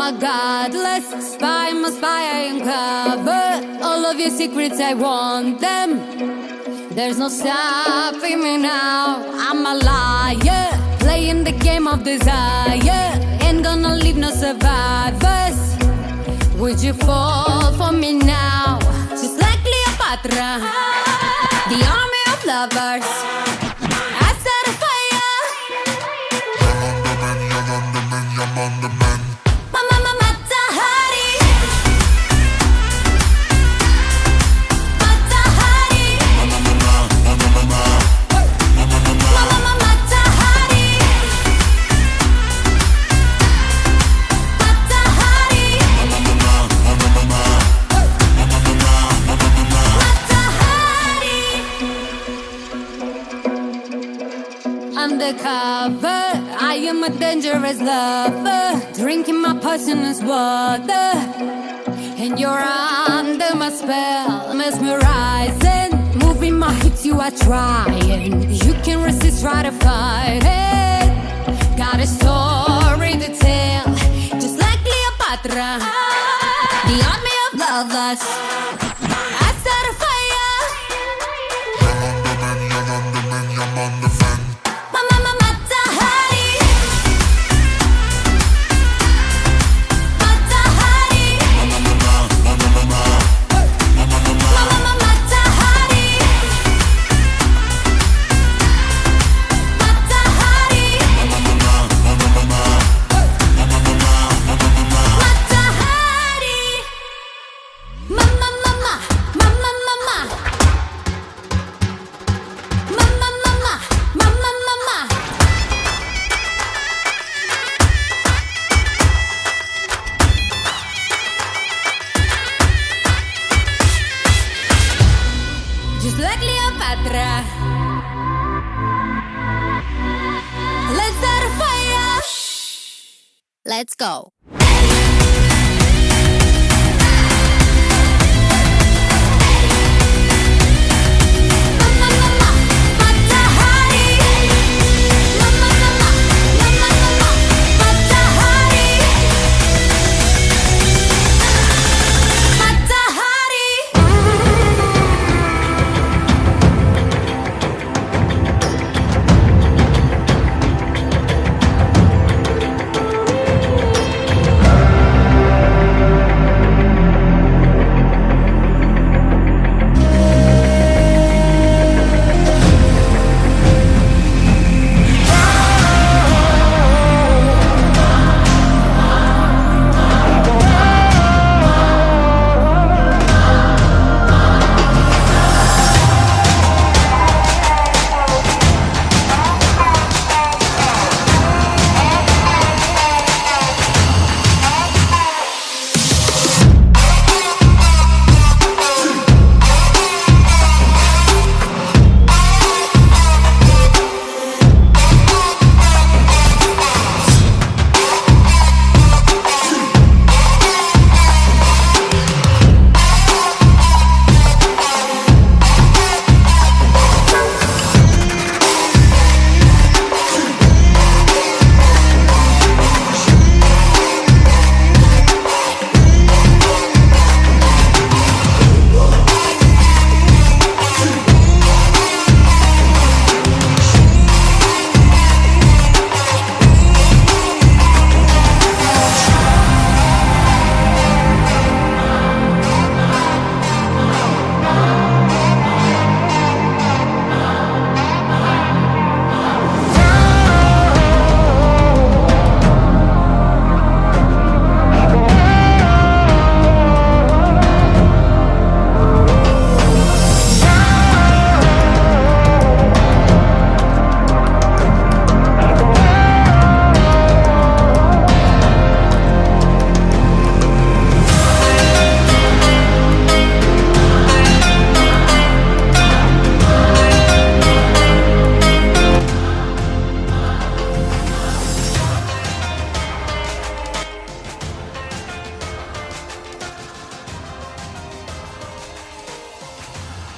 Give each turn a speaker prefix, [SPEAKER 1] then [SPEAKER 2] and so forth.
[SPEAKER 1] a godless spy, I'm a spy, I uncover all of your secrets, I want them. There's no stopping me now, I'm a liar, playing the game of desire. Ain't gonna leave no survivors. Would you fall for me now? Just like Cleopatra, the army of lovers. I set a fire.
[SPEAKER 2] I'm on the man.
[SPEAKER 1] Mama Matahari, Matahari, Mama Matahari, Matahari, Matahari. Undercover, I am a dangerous lover, drinking my poisonous water, and you're under my spell, mesmerizing, moving my hips, you are trying. You can resist, try to fight it. Got a story to tell, just like Cleopatra, the army of lovers. I set a fire.
[SPEAKER 2] I'm on the man.
[SPEAKER 1] Mama Matahari, Matahari, Mama Matahari, Matahari, Matahari. Mama, mama, mama, mama. Mama, mama, mama, mama. Just like Cleopatra, let's start a fire. Let's go.